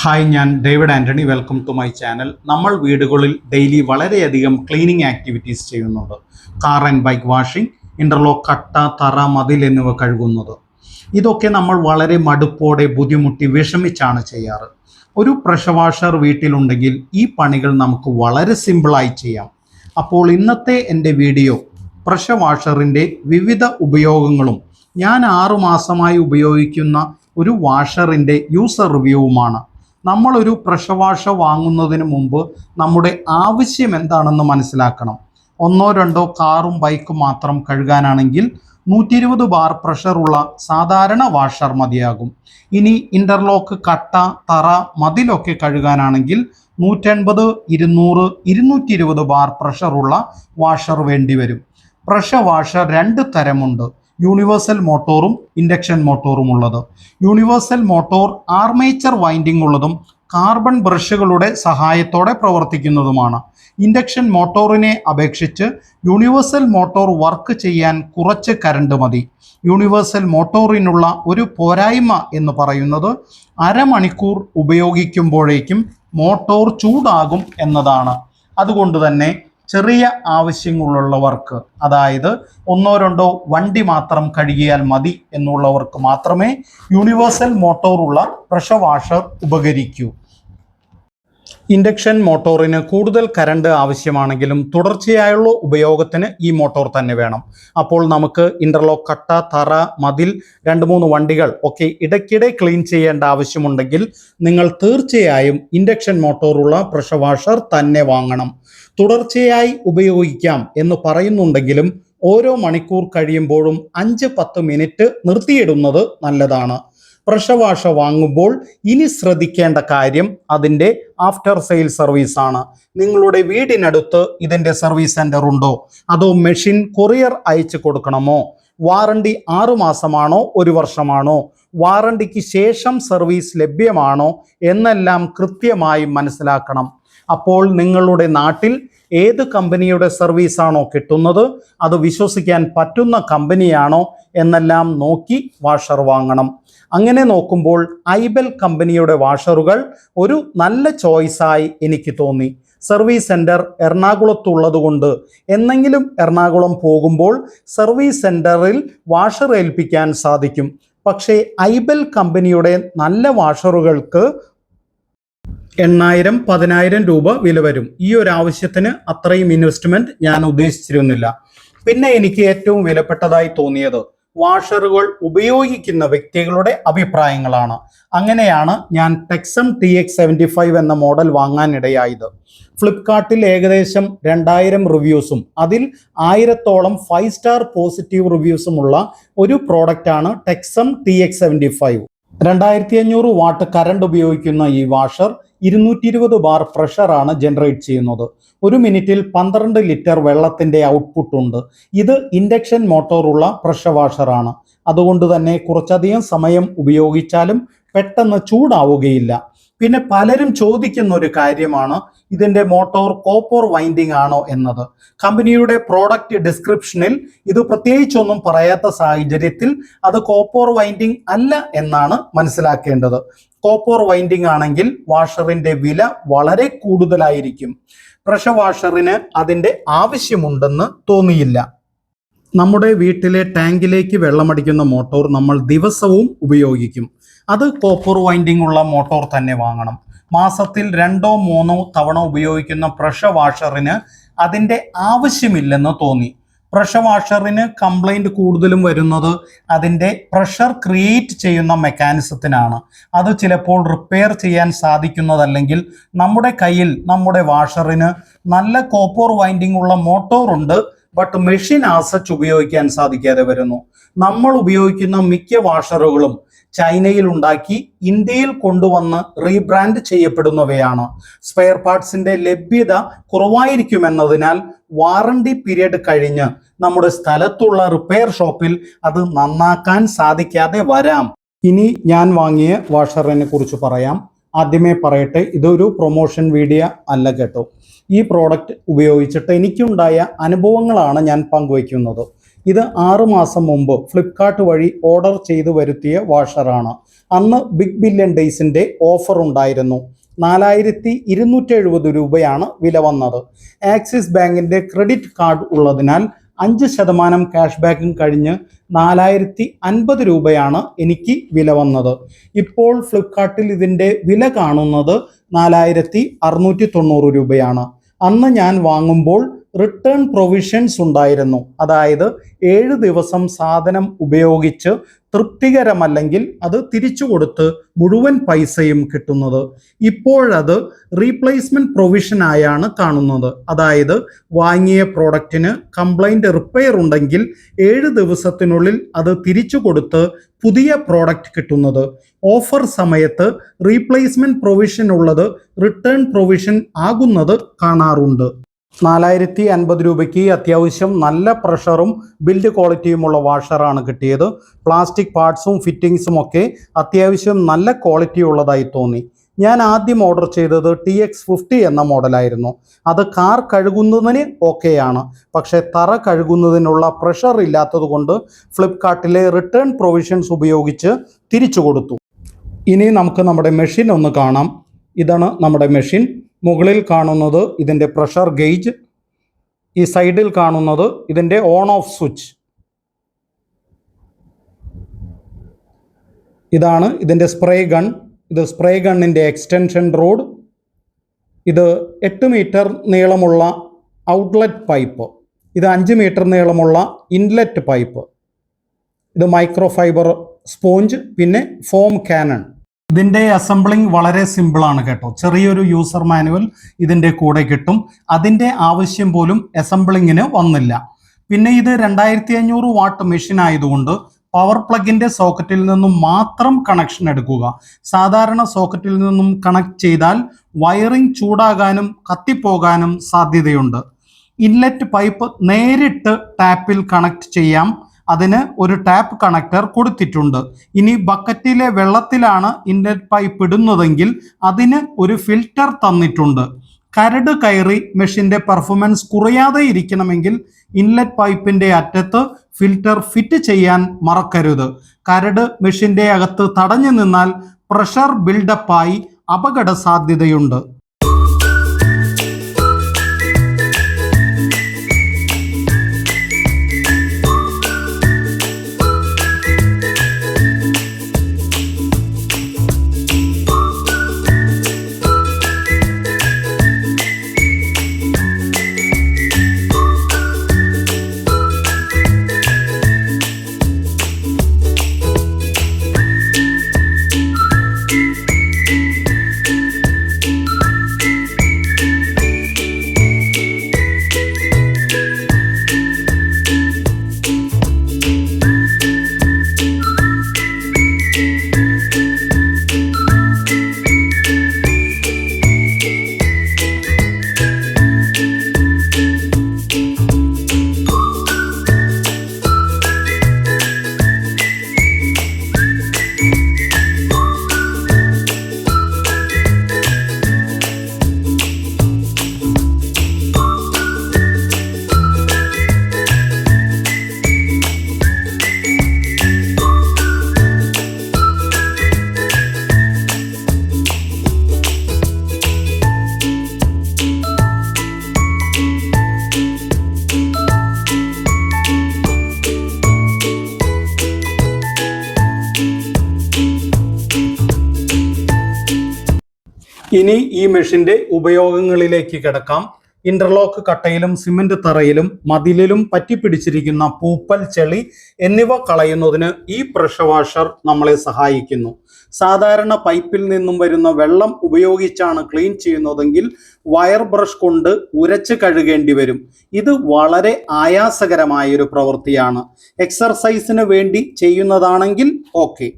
Hi, ഞാൻ David Antony. Welcome to my channel. നമ്മൾ വീടുകളിൽ ഡെയിലി വളരെയധികം ക്ലീനിങ് ആക്ടിവിറ്റീസ് ചെയ്യുന്നുണ്ട്. Car and bike washing, interlock, കട്ട, തറ, മതിൽ എന്നിവ കഴുകുന്നത്. ഇതൊക്കെ നമ്മൾ വളരെ മടുപ്പോടെ ബുദ്ധിമുട്ടി വിഷമിച്ചാണ് ചെയ്യാറ്. ഒരു പ്രഷർ വാഷർ വീട്ടിലുണ്ടെങ്കിൽ ഈ പണികൾ നമുക്ക് വളരെ സിമ്പിളായി ചെയ്യാം. അപ്പോൾ ഇന്നത്തെ എൻ്റെ വീഡിയോ പ്രഷർ വാഷറിൻ്റെ വിവിധ ഉപയോഗങ്ങളും ഞാൻ 6 മാസമായി ഉപയോഗിക്കുന്ന ഒരു വാഷറിൻ്റെ യൂസർ റിവ്യൂവുമാണ്. നമ്മളൊരു പ്രഷർ വാഷർ വാങ്ങുന്നതിന് മുമ്പ് നമ്മുടെ ആവശ്യം എന്താണെന്ന് മനസ്സിലാക്കണം. ഒന്നോ രണ്ടോ കാറും ബൈക്കും മാത്രം കഴുകാനാണെങ്കിൽ 120 ബാർ പ്രഷറുള്ള സാധാരണ വാഷർ മതിയാകും. ഇനി ഇൻ്റർലോക്ക്, കട്ട, തറ, മതിലൊക്കെ കഴുകാനാണെങ്കിൽ 180, 200, 220 ബാർ പ്രഷറുള്ള വാഷർ വേണ്ടിവരും. പ്രഷർ വാഷർ 2 തരമുണ്ട്: യൂണിവേഴ്സൽ മോട്ടോറും ഇൻഡക്ഷൻ മോട്ടോറും ഉള്ളത്. യൂണിവേഴ്സൽ മോട്ടോർ ആർമേച്ചർ വൈൻഡിംഗ് ഉള്ളതും കാർബൺ ബ്രഷുകളുടെ സഹായത്തോടെ പ്രവർത്തിക്കുന്നതുമാണ്. ഇൻഡക്ഷൻ മോട്ടോറിനെ അപേക്ഷിച്ച് യൂണിവേഴ്സൽ മോട്ടോർ വർക്ക് ചെയ്യാൻ കുറച്ച് കറണ്ട് മതി. യൂണിവേഴ്സൽ മോട്ടോറിനുള്ള ഒരു പോരായ്മ എന്ന് പറയുന്നത് അരമണിക്കൂർ ഉപയോഗിക്കുമ്പോഴേക്കും മോട്ടോർ ചൂടാകും എന്നതാണ്. അതുകൊണ്ട് തന്നെ ചെറിയ ആവശ്യങ്ങളുള്ളവർക്ക്, അതായത് ഒന്നോ രണ്ടോ വണ്ടി മാത്രം കഴുകിയാൽ മതി എന്നുള്ളവർക്ക് മാത്രമേ യൂണിവേഴ്സൽ മോട്ടോറുള്ള പ്രഷർ വാഷർ ഉപകരിക്കൂ. ഇൻഡക്ഷൻ മോട്ടോറിന് കൂടുതൽ കറണ്ട് ആവശ്യമാണെങ്കിലും തുടർച്ചയായുള്ള ഉപയോഗത്തിന് ഈ മോട്ടോർ തന്നെ വേണം. അപ്പോൾ നമുക്ക് ഇൻ്റർലോക്ക്, കട്ട, തറ, മതിൽ, 2-3 വണ്ടികൾ ഒക്കെ ഇടയ്ക്കിടെ ക്ലീൻ ചെയ്യേണ്ട ആവശ്യമുണ്ടെങ്കിൽ നിങ്ങൾ തീർച്ചയായും ഇൻഡക്ഷൻ മോട്ടോറുള്ള പ്രഷർ വാഷർ തന്നെ വാങ്ങണം. തുടർച്ചയായി ഉപയോഗിക്കാം എന്ന് പറയുന്നുണ്ടെങ്കിലും ഓരോ മണിക്കൂർ കഴിയുമ്പോഴും 5-10 മിനിറ്റ് നിർത്തിയിടുന്നത് നല്ലതാണ്. പ്രഷർ വാഷർ വാങ്ങുമ്പോൾ ഇനി ശ്രദ്ധിക്കേണ്ട കാര്യം അതിൻ്റെ ആഫ്റ്റർ സെയിൽ സർവീസ് ആണ്. നിങ്ങളുടെ വീടിനടുത്ത് ഇതിൻ്റെ സർവീസ് സെൻ്റർ ഉണ്ടോ, അതോ മെഷീൻ കൊറിയർ അയച്ചു കൊടുക്കണമോ? വാറണ്ടി 6 മാസമാണോ 1 വർഷമാണോ? വാറണ്ടിക്ക് ശേഷം സർവീസ് ലഭ്യമാണോ എന്നെല്ലാം കൃത്യമായി മനസ്സിലാക്കണം. അപ്പോൾ നിങ്ങളുടെ നാട്ടിൽ ഏത് കമ്പനിയുടെ സർവീസാണോ കിട്ടുന്നത്, അത് വിശ്വസിക്കാൻ പറ്റുന്ന കമ്പനിയാണോ എന്നെല്ലാം നോക്കി വാഷർ വാങ്ങണം. അങ്ങനെ നോക്കുമ്പോൾ ഐബെൽ കമ്പനിയുടെ വാഷറുകൾ ഒരു നല്ല ചോയ്സായി എനിക്ക് തോന്നി. സർവീസ് സെൻറ്റർ എറണാകുളത്തുള്ളതുകൊണ്ട് എന്നെങ്കിലും എറണാകുളം പോകുമ്പോൾ സർവീസ് സെൻറ്ററിൽ വാഷർ ഏൽപ്പിക്കാൻ സാധിക്കും. പക്ഷേ ഐബെൽ കമ്പനിയുടെ നല്ല വാഷറുകൾക്ക് 8,000, 10,000 രൂപ വില വരും. ഈ ഒരു ആവശ്യത്തിന് അത്രയും ഇൻവെസ്റ്റ്മെൻറ്റ് ഞാൻ ഉദ്ദേശിച്ചിരുന്നില്ല. പിന്നെ എനിക്ക് ഏറ്റവും വിലപ്പെട്ടതായി തോന്നിയത് വാഷറുകൾ ഉപയോഗിക്കുന്ന വ്യക്തികളുടെ അഭിപ്രായങ്ങളാണ്. അങ്ങനെയാണ് ഞാൻ ടെക്സം TX75 എന്ന മോഡൽ വാങ്ങാനിടയായത്. ഫ്ലിപ്കാർട്ടിൽ ഏകദേശം 2000 റിവ്യൂസും അതിൽ 1000-ഓളം 5 സ്റ്റാർ പോസിറ്റീവ് റിവ്യൂസുമുള്ള ഒരു പ്രോഡക്റ്റാണ് ടെക്സം TX75. 2500 വാട്ട് കറണ്ട് ഉപയോഗിക്കുന്ന ഈ വാഷർ 220 ബാർ പ്രഷറാണ് ജനറേറ്റ് ചെയ്യുന്നത്. 1 മിനിറ്റിൽ 12 ലിറ്റർ വെള്ളത്തിൻ്റെ ഔട്ട്പുട്ട് ഉണ്ട്. ഇത് ഇൻഡക്ഷൻ മോട്ടോറുള്ള പ്രഷർ വാഷറാണ്. അതുകൊണ്ട് തന്നെ കുറച്ചധികം സമയം ഉപയോഗിച്ചാലും പെട്ടെന്ന് ചൂടാവുകയില്ല. പിന്നെ പലരും ചോദിക്കുന്ന ഒരു കാര്യമാണ് ഇതിൻ്റെ മോട്ടോർ കോപ്പർ വൈൻഡിംഗ് ആണോ എന്നത്. കമ്പനിയുടെ പ്രോഡക്റ്റ് ഡിസ്ക്രിപ്ഷനിൽ ഇത് പ്രത്യേകിച്ചൊന്നും പറയാത്ത സാഹചര്യത്തിൽ അത് കോപ്പർ വൈൻഡിംഗ് അല്ല എന്നാണ് മനസ്സിലാക്കേണ്ടത്. കോപ്പർ വൈൻഡിംഗ് ആണെങ്കിൽ വാഷറിൻ്റെ വില വളരെ കൂടുതലായിരിക്കും. പ്രഷർ വാഷറിന് അതിൻ്റെ ആവശ്യമുണ്ടെന്ന് തോന്നിയില്ല. നമ്മുടെ വീട്ടിലെ ടാങ്കിലേക്ക് വെള്ളമടിക്കുന്ന മോട്ടോർ നമ്മൾ ദിവസവും ഉപയോഗിക്കും. അത് കോപ്പർ വൈൻഡിംഗ് ഉള്ള മോട്ടോർ തന്നെ വാങ്ങണം. മാസത്തിൽ 2-3 തവണ ഉപയോഗിക്കുന്ന പ്രഷർ വാഷറിന് അതിൻ്റെ ആവശ്യമില്ലെന്ന് തോന്നി. പ്രഷർ വാഷറിന് കംപ്ലൈൻറ്റ് കൂടുതലും വരുന്നത് അതിൻ്റെ പ്രഷർ ക്രിയേറ്റ് ചെയ്യുന്ന മെക്കാനിസത്തിനാണ്. അത് ചിലപ്പോൾ റിപ്പയർ ചെയ്യാൻ സാധിക്കുന്നതല്ലെങ്കിൽ നമ്മുടെ കയ്യിൽ നമ്മുടെ വാഷറിന് നല്ല കോപ്പർ വൈൻഡിംഗ് ഉള്ള മോട്ടോറുണ്ട്, ബട്ട് മെഷീൻ ആസച്ച് ഉപയോഗിക്കാൻ സാധിക്കാതെ വരുന്നു. നമ്മൾ ഉപയോഗിക്കുന്ന മിക്ക വാഷറുകളും ചൈനയിൽ ഉണ്ടാക്കി ഇന്ത്യയിൽ കൊണ്ടുവന്ന് റീബ്രാൻഡ് ചെയ്യപ്പെടുന്നവയാണ്. സ്പെയർ പാർട്സിൻ്റെ ലഭ്യത കുറവായിരിക്കുമെന്നതിനാൽ വാറണ്ടി പീരീഡ് കഴിഞ്ഞ് നമ്മുടെ സ്ഥലത്തുള്ള റിപ്പയർ ഷോപ്പിൽ അത് നന്നാക്കാൻ സാധിക്കാതെ വരാം. ഇനി ഞാൻ വാങ്ങിയ വാഷറിനെ കുറിച്ച് പറയാം. ആദ്യമേ പറയട്ടെ, ഇതൊരു പ്രൊമോഷൻ വീഡിയോ അല്ല കേട്ടോ. ഈ പ്രോഡക്റ്റ് ഉപയോഗിച്ചിട്ട് എനിക്കുണ്ടായ അനുഭവങ്ങളാണ് ഞാൻ പങ്കുവയ്ക്കുന്നത്. ഇത് 6 മാസം മുമ്പ് ഫ്ലിപ്കാർട്ട് വഴി ഓർഡർ ചെയ്ത് വരുത്തിയ വാഷറാണ്. അന്ന് ബിഗ് ബില്യൺ ഡേയ്സിൻ്റെ ഓഫർ ഉണ്ടായിരുന്നു. 4270 രൂപയാണ് വില വന്നത്. ആക്സിസ് ബാങ്കിൻ്റെ ക്രെഡിറ്റ് കാർഡ് ഉള്ളതിനാൽ 5% ക്യാഷ് ബാക്കും കഴിഞ്ഞ് 4050 രൂപയാണ് എനിക്ക് വില വന്നത്. ഇപ്പോൾ ഫ്ലിപ്കാർട്ടിൽ ഇതിൻ്റെ വില കാണുന്നത് 4690 രൂപയാണ്. അന്ന് ഞാൻ വാങ്ങുമ്പോൾ റിട്ടേൺ പ്രൊവിഷൻസ് ഉണ്ടായിരുന്നു. അതായത് 7 ദിവസം സാധനം ഉപയോഗിച്ച് തൃപ്തികരമല്ലെങ്കിൽ അത് തിരിച്ചു കൊടുത്ത് മുഴുവൻ പൈസയും കിട്ടുന്നത്. ഇപ്പോഴത് റീപ്ലേസ്മെന്റ് പ്രൊവിഷനായാണ് കാണുന്നത്. അതായത് വാങ്ങിയ പ്രോഡക്റ്റിന് കംപ്ലൈൻറ്റ് റിപ്പയർ ഉണ്ടെങ്കിൽ 7 ദിവസത്തിനുള്ളിൽ അത് തിരിച്ചു കൊടുത്ത് പുതിയ പ്രോഡക്റ്റ് കിട്ടുന്നത്. ഓഫർ സമയത്ത് റീപ്ലേസ്മെന്റ് പ്രൊവിഷൻ ഉള്ളത് റിട്ടേൺ പ്രൊവിഷൻ ആകുന്നത് കാണാറുണ്ട്. 4050 രൂപയ്ക്ക് അത്യാവശ്യം നല്ല പ്രഷറും ബിൽഡ് ക്വാളിറ്റിയുമുള്ള വാഷറാണ് കിട്ടിയത്. പ്ലാസ്റ്റിക് പാർട്സും ഫിറ്റിങ്സും ഒക്കെ അത്യാവശ്യം നല്ല ക്വാളിറ്റി ഉള്ളതായി തോന്നി. ഞാൻ ആദ്യം ഓർഡർ ചെയ്തത് TX50 എന്ന മോഡലായിരുന്നു. അത് കാർ കഴുകുന്നതിന് ഓക്കെയാണ്, പക്ഷേ തറ കഴുകുന്നതിനുള്ള പ്രഷർ ഇല്ലാത്തത് കൊണ്ട് ഫ്ലിപ്കാർട്ടിലെ റിട്ടേൺ പ്രൊവിഷൻസ് ഉപയോഗിച്ച് തിരിച്ചു കൊടുത്തു. ഇനി നമുക്ക് നമ്മുടെ മെഷീൻ ഒന്ന് കാണാം. ഇതാണ് നമ്മുടെ മെഷീൻ. മുകളിൽ കാണുന്നത് ഇതിൻ്റെ പ്രഷർ ഗേജ്, ഈ സൈഡിൽ കാണുന്നത് ഇതിൻ്റെ ഓൺ ഓഫ് സ്വിച്ച്. ഇതാണ് ഇതിൻ്റെ സ്പ്രേ ഗൺ. ഇത് സ്പ്രേ ഗണ്ണിൻ്റെ എക്സ്റ്റൻഷൻ റോഡ്. ഇത് 8 മീറ്റർ നീളമുള്ള ഔട്ട്ലെറ്റ് പൈപ്പ്. ഇത് 5 മീറ്റർ നീളമുള്ള ഇൻലെറ്റ് പൈപ്പ്. ഇത് മൈക്രോ ഫൈബർ സ്പോഞ്ച്, പിന്നെ ഫോം കാനൺ. ഇതിൻ്റെ അസംബ്ലിംഗ് വളരെ സിമ്പിളാണ് കേട്ടോ. ചെറിയൊരു യൂസർ മാനുവൽ ഇതിൻ്റെ കൂടെ കിട്ടും. അതിൻ്റെ ആവശ്യം പോലും അസംബ്ലിങ്ങിന് വന്നില്ല. പിന്നെ ഇത് 2500 വാട്ട് മെഷീൻ ആയതുകൊണ്ട് പവർ പ്ലഗിൻ്റെ സോക്കറ്റിൽ നിന്നും മാത്രം കണക്ഷൻ എടുക്കുക. സാധാരണ സോക്കറ്റിൽ നിന്നും കണക്ട് ചെയ്താൽ വയറിംഗ് ചൂടാകാനും കത്തിപ്പോകാനും സാധ്യതയുണ്ട്. ഇൻലെറ്റ് പൈപ്പ് നേരിട്ട് ടാപ്പിൽ കണക്ട് ചെയ്യാം. അതിന് ഒരു ടാപ്പ് കണക്ടർ കൊടുത്തിട്ടുണ്ട്. ഇനി ബക്കറ്റിലെ വെള്ളത്തിലാണ് ഇൻലെറ്റ് പൈപ്പ് ഇടുന്നതെങ്കിൽ അതിന് ഒരു ഫിൽറ്റർ തന്നിട്ടുണ്ട്. കരട് കയറി മെഷീൻ്റെ പെർഫോമൻസ് കുറയാതെ ഇരിക്കണമെങ്കിൽ ഇൻലെറ്റ് പൈപ്പിൻ്റെ അറ്റത്ത് ഫിൽറ്റർ ഫിറ്റ് ചെയ്യാൻ മറക്കരുത്. കരട് മെഷീൻ്റെ അകത്ത് തടഞ്ഞു നിന്നാൽ പ്രഷർ ബിൽഡപ്പായി അപകട സാധ്യതയുണ്ട്. ഇനി ഈ മെഷീന്റെ ഉപയോഗങ്ങളിലേക്ക് കിടക്കാം. ഇന്റർലോക്ക് കട്ടയിലും സിമന്റ് തറയിലും മതിലിലും പറ്റിപ്പിടിച്ചിരിക്കുന്ന പൂപ്പൽ, ചെളി എന്നിവ കളയുന്നതിന് ഈ പ്രഷർ വാഷർ നമ്മളെ സഹായിക്കുന്നു. സാധാരണ പൈപ്പിൽ നിന്നും വരുന്ന വെള്ളം ഉപയോഗിച്ചാണ് ക്ലീൻ ചെയ്യുന്നതെങ്കിൽ വയർ ബ്രഷ് കൊണ്ട് ഉരച്ച് കഴുകേണ്ടി വരും. ഇത് വളരെ ആയാസകരമായൊരു പ്രവൃത്തിയാണ്. എക്സർസൈസിന് വേണ്ടി ചെയ്യുന്നതാണെങ്കിൽ ഓക്കെ.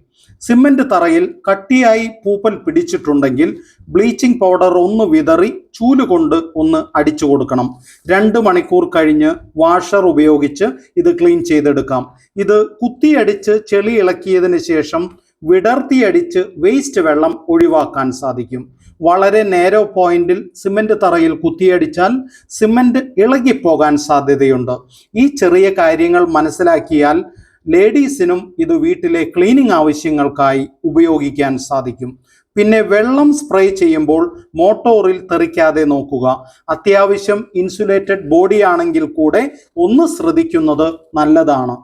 സിമന്റ് തറയിൽ കട്ടിയായി പൂപ്പൽ പിടിച്ചിട്ടുണ്ടെങ്കിൽ ബ്ലീച്ചിങ് പൗഡർ ഒന്ന് വിതറി ചൂലുകൊണ്ട് ഒന്ന് അടിച്ചു കൊടുക്കണം. 2 മണിക്കൂർ കഴിഞ്ഞ് വാഷർ ഉപയോഗിച്ച് ഇത് ക്ലീൻ ചെയ്തെടുക്കാം. ഇത് കുത്തിയടിച്ച് ചെളി ഇളക്കിയതിന് ശേഷം വിടർത്തിയടിച്ച് വേസ്റ്റ് വെള്ളം ഒഴിവാക്കാൻ സാധിക്കും. വളരെ നേരോ പോയിന്റിൽ സിമന്റ് തറയിൽ കുത്തിയടിച്ചാൽ സിമന്റ് ഇളകിപ്പോകാൻ സാധ്യതയുണ്ട്. ഈ ചെറിയ കാര്യങ്ങൾ മനസ്സിലാക്കിയാൽ ലേഡീസിനും ഇത് വീട്ടിലെ ക്ലീനിങ് ആവശ്യങ്ങൾക്കായി ഉപയോഗിക്കാൻ സാധിക്കും. പിന്നെ വെള്ളം സ്പ്രേ ചെയ്യുമ്പോൾ മോട്ടോറിൽ തെറിക്കാതെ നോക്കുക. അത്യാവശ്യം ഇൻസുലേറ്റഡ് ബോഡി ആണെങ്കിൽ കൂടെ ഒന്ന് ശ്രദ്ധിക്കുന്നത് നല്ലതാണ്.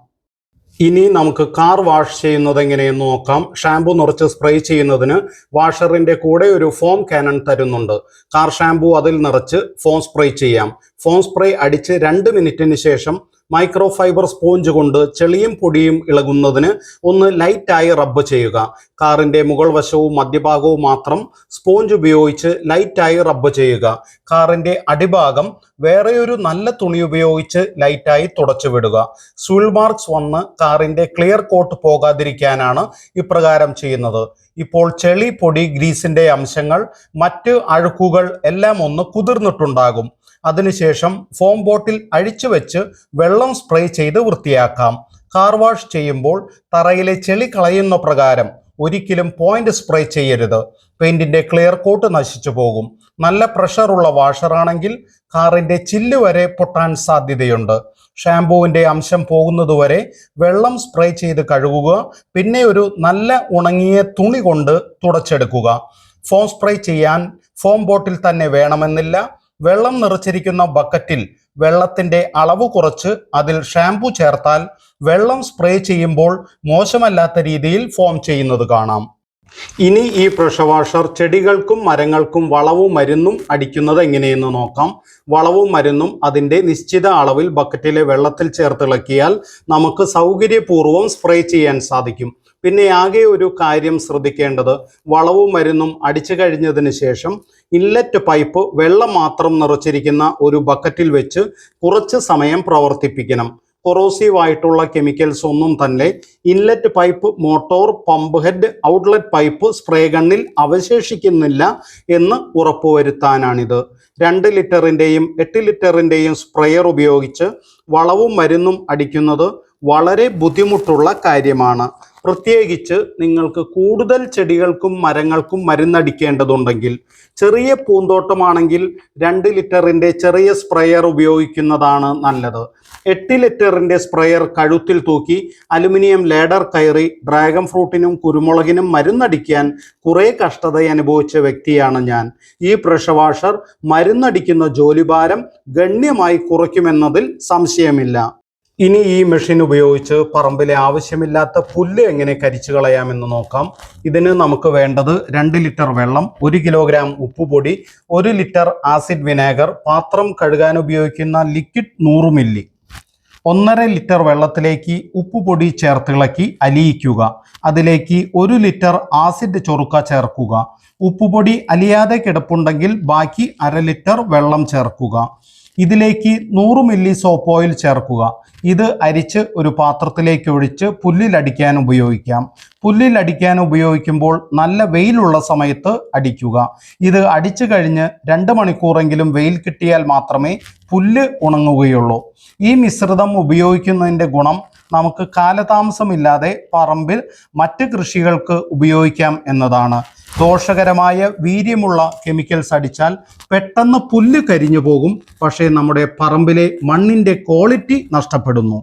ഇനി നമുക്ക് കാർ വാഷ് ചെയ്യുന്നത് എങ്ങനെയെന്ന് നോക്കാം. ഷാമ്പു നിറച്ച് സ്പ്രേ ചെയ്യുന്നതിന് വാഷറിന്റെ കൂടെ ഒരു ഫോം കാനൺ തരുന്നുണ്ട്. കാർ ഷാമ്പു അതിൽ നിറച്ച് ഫോം സ്പ്രേ ചെയ്യാം. ഫോം സ്പ്രേ അടിച്ച് 2 മിനിറ്റിന് ശേഷം മൈക്രോ ഫൈബർ സ്പോഞ്ച് കൊണ്ട് ചെളിയും പൊടിയും ഇളകുന്നതിന് ഒന്ന് ലൈറ്റായി റബ്ബ് ചെയ്യുക. കാറിന്റെ മുകൾ വശവും മധ്യഭാഗവും മാത്രം സ്പോഞ്ച് ഉപയോഗിച്ച് ലൈറ്റായി റബ്ബ് ചെയ്യുക. കാറിന്റെ അടിഭാഗം വേറെ ഒരു നല്ല തുണി ഉപയോഗിച്ച് ലൈറ്റായി തുടച്ചു വിടുക. സ്വിൽ മാർക്സ് വന്ന് കാറിന്റെ ക്ലിയർ കോട്ട് പോകാതിരിക്കാനാണ് ഇപ്രകാരം ചെയ്യുന്നത്. ഇപ്പോൾ ചെളി, പൊടി, ഗ്രീസിന്റെ അംശങ്ങൾ, മറ്റ് അഴുക്കുകൾ എല്ലാം ഒന്ന് കുതിർന്നിട്ടുണ്ടാകും. അതിനുശേഷം ഫോം ബോട്ടിൽ അഴിച്ചു വെച്ച് വെള്ളം സ്പ്രേ ചെയ്ത് വൃത്തിയാക്കാം. കാർ വാഷ് ചെയ്യുമ്പോൾ തറയിലെ ചെളി കളയുന്ന പ്രകാരം ഒരിക്കലും പോയിന്റ് സ്പ്രേ ചെയ്യരുത്. പെയിന്റിന്റെ ക്ലിയർ കോട്ട് നശിച്ചു പോകും. നല്ല പ്രഷറുള്ള വാഷറാണെങ്കിൽ കാറിന്റെ ചില്ല് വരെ പൊട്ടാൻ സാധ്യതയുണ്ട്. ഷാംപൂവിന്റെ അംശം പോകുന്നതുവരെ വെള്ളം സ്പ്രേ ചെയ്ത് കഴുകുക. പിന്നെ ഒരു നല്ല ഉണങ്ങിയ തുണി കൊണ്ട് തുടച്ചെടുക്കുക. ഫോം സ്പ്രേ ചെയ്യാൻ ഫോം ബോട്ടിൽ തന്നെ വേണമെന്നില്ല. വെള്ളം നിറച്ചിരിക്കുന്ന ബക്കറ്റിൽ വെള്ളത്തിന്റെ അളവ് കുറച്ച് അതിൽ ഷാംപൂ ചേർത്താൽ വെള്ളം സ്പ്രേ ചെയ്യുമ്പോൾ മോശമല്ലാത്ത രീതിയിൽ ഫോം ചെയ്യുന്നത് കാണാം. ഇനി ഈ പ്രഷർ വാഷർ ചെടികൾക്കും മരങ്ങൾക്കും വളവും മരുന്നും അടിക്കുന്നത് എങ്ങനെയെന്ന് നോക്കാം. വളവും മരുന്നും അതിൻ്റെ നിശ്ചിത അളവിൽ ബക്കറ്റിലെ വെള്ളത്തിൽ ചേർത്തിളക്കിയാൽ നമുക്ക് സൗകര്യപൂർവ്വം സ്പ്രേ ചെയ്യാൻ സാധിക്കും. പിന്നെ ആകെ ഒരു കാര്യം ശ്രദ്ധിക്കേണ്ടത്, വളവും മരുന്നും അടിച്ചു കഴിഞ്ഞതിന് ശേഷം ഇൻലെറ്റ് പൈപ്പ് വെള്ളം മാത്രം നിറച്ചിരിക്കുന്ന ഒരു ബക്കറ്റിൽ വെച്ച് കുറച്ച് സമയം പ്രവർത്തിപ്പിക്കണം. കൊറോസീവ് ആയിട്ടുള്ള കെമിക്കൽസ് ഒന്നും തന്നെ inlet pipe, motor, pump head, outlet pipe, spray ഗണ്ണിൽ അവശേഷിക്കുന്നില്ല എന്ന് ഉറപ്പുവരുത്താനാണിത്. 2 ലിറ്ററിൻ്റെയും 8 ലിറ്ററിൻ്റെയും സ്പ്രെയർ ഉപയോഗിച്ച് വളവും മരുന്നും അടിക്കുന്നത് വളരെ ബുദ്ധിമുട്ടുള്ള കാര്യമാണ്. പ്രത്യേകിച്ച് നിങ്ങൾക്ക് കൂടുതൽ ചെടികൾക്കും മരങ്ങൾക്കും മരുന്നടിക്കേണ്ടതുണ്ടെങ്കിൽ. ചെറിയ പൂന്തോട്ടമാണെങ്കിൽ 2 ലിറ്ററിൻ്റെ ചെറിയ സ്പ്രെയർ ഉപയോഗിക്കുന്നതാണ് നല്ലത്. 8 ലിറ്ററിൻ്റെ സ്പ്രെയർ കഴുത്തിൽ തൂക്കി അലുമിനിയം ലേഡർ കയറി ഡ്രാഗൺ ഫ്രൂട്ടിനും കുരുമുളകിനും മരുന്നടിക്കാൻ കുറേ കഷ്ടത അനുഭവിച്ച വ്യക്തിയാണ് ഞാൻ. ഈ പ്രഷർ വാഷർ മരുന്നടിക്കുന്ന ജോലിഭാരം ഗണ്യമായി കുറയ്ക്കുമെന്നതിൽ സംശയമില്ല. ഇനി ഈ മെഷീൻ ഉപയോഗിച്ച് പറമ്പിലെ ആവശ്യമില്ലാത്ത പുല്ല് എങ്ങനെ കരിച്ചു കളയാമെന്ന് നോക്കാം. ഇതിന് നമുക്ക് വേണ്ടത് 2 ലിറ്റർ വെള്ളം, 1 കിലോഗ്രാം ഉപ്പുപൊടി, 1 ലിറ്റർ ആസിഡ് വിനാഗർ, പാത്രം കഴുകാൻ ഉപയോഗിക്കുന്ന ലിക്വിഡ് 100 മില്ലി. 1.5 ലിറ്റർ വെള്ളത്തിലേക്ക് ഉപ്പുപൊടി ചേർത്തിളക്കി അലിയിക്കുക. അതിലേക്ക് 1 ലിറ്റർ ആസിഡ് ചൊറുക്ക ചേർക്കുക. ഉപ്പുപൊടി അലിയാതെ കിടപ്പുണ്ടെങ്കിൽ ബാക്കി 1/2 ലിറ്റർ വെള്ളം ചേർക്കുക. ഇതിലേക്ക് 100 മില്ലി സോപ്പ് ഓയിൽ ചേർക്കുക. ഇത് അരിച്ച് ഒരു പാത്രത്തിലേക്ക് ഒഴിച്ച് പുല്ലിലടിക്കാൻ ഉപയോഗിക്കാം. പുല്ലിലടിക്കാൻ ഉപയോഗിക്കുമ്പോൾ നല്ല വെയിലുള്ള സമയത്ത് അടിക്കുക. ഇത് അടിച്ചു കഴിഞ്ഞ് 2 മണിക്കൂറെങ്കിലും വെയിൽ കിട്ടിയാൽ മാത്രമേ പുല്ല് ഉണങ്ങുകയുള്ളൂ. ഈ മിശ്രിതം ഉപയോഗിക്കുന്നതിൻ്റെ ഗുണം നമുക്ക് കാലതാമസമില്ലാതെ പറമ്പിൽ മറ്റ് കൃഷികൾക്ക് ഉപയോഗിക്കാം എന്നതാണ്. ദോഷകരമായ വീര്യമുള്ള കെമിക്കൽസ് അടിച്ചാൽ പെട്ടെന്ന് പുല്ല് കരിഞ്ഞു പോകും. പക്ഷേ നമ്മുടെ പറമ്പിലെ മണ്ണിൻ്റെ ക്വാളിറ്റി നഷ്ടപ്പെടുന്നു.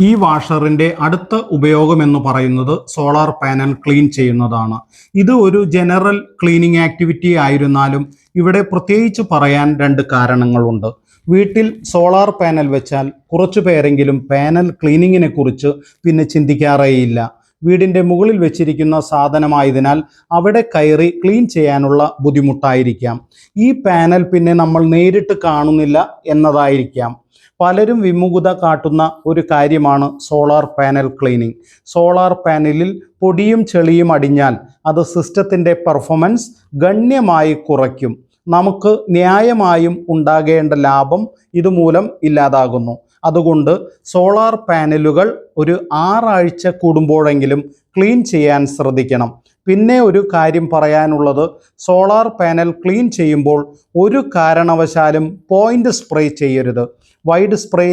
ഈ വാഷറിൻ്റെ അടുത്ത ഉപയോഗം എന്ന് പറയുന്നത് സോളാർ പാനൽ ക്ലീൻ ചെയ്യുന്നതാണ്. ഇത് ഒരു ജനറൽ ക്ലീനിങ് ആക്ടിവിറ്റി ആയിരുന്നാലും ഇവിടെ പ്രത്യേകിച്ച് പറയാൻ 2 കാരണങ്ങളുണ്ട്. വീട്ടിൽ സോളാർ പാനൽ വെച്ചാൽ കുറച്ചു പേരെങ്കിലും പാനൽ ക്ലീനിങ്ങിനെ കുറിച്ച് പിന്നെ ചിന്തിക്കാറേയില്ല. വീടിൻ്റെ മുകളിൽ വെച്ചിരിക്കുന്ന സാധനമായതിനാൽ അവിടെ കയറി ക്ലീൻ ചെയ്യാനുള്ള ബുദ്ധിമുട്ടായിരിക്കാം. ഈ പാനൽ പിന്നെ നമ്മൾ നേരിട്ട് കാണുന്നില്ല എന്നതായിരിക്കാം. പലരും വിമുഖത കാട്ടുന്ന ഒരു കാര്യമാണ് സോളാർ പാനൽ ക്ലീനിങ്. സോളാർ പാനലിൽ പൊടിയും ചെളിയും അടിഞ്ഞാൽ അത് സിസ്റ്റത്തിൻ്റെ പെർഫോമൻസ് ഗണ്യമായി കുറയ്ക്കും. നമുക്ക് ന്യായമായും ഉണ്ടാകേണ്ട ലാഭം ഇതുമൂലം ഇല്ലാതാകുന്നു. അതുകൊണ്ട് സോളാർ പാനലുകൾ ഒരു 6 ആഴ്ച കൂടുമ്പോഴെങ്കിലും ക്ലീൻ ചെയ്യാൻ ശ്രദ്ധിക്കണം. പിന്നെ ഒരു കാര്യം പറയാനുള്ളത്, സോളാർ പാനൽ ക്ലീൻ ചെയ്യുമ്പോൾ ഒരു കാരണവശാലും പോയിന്റ് സ്പ്രേ ചെയ്യരുത്. വൈഡ് സ്പ്രേ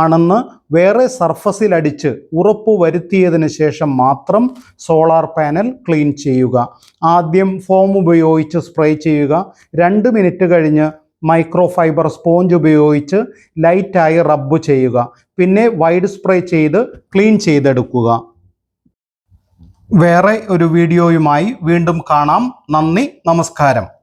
ആണെന്ന് വേറെ സർഫസിൽ അടിച്ച് ഉറപ്പ് വരുത്തിയതിന് ശേഷം മാത്രം സോളാർ പാനൽ ക്ലീൻ ചെയ്യുക. ആദ്യം ഫോം ഉപയോഗിച്ച് സ്പ്രേ ചെയ്യുക. 2 മിനിറ്റ് കഴിഞ്ഞ് മൈക്രോ ഫൈബർ സ്പോഞ്ച് ഉപയോഗിച്ച് ലൈറ്റായി റബ്ബ് ചെയ്യുക. പിന്നെ വൈഡ് സ്പ്രേ ചെയ്ത് ക്ലീൻ ചെയ്തെടുക്കുക. വേറെ ഒരു വീഡിയോയുമായി വീണ്ടും കാണാം. നന്ദി, നമസ്കാരം.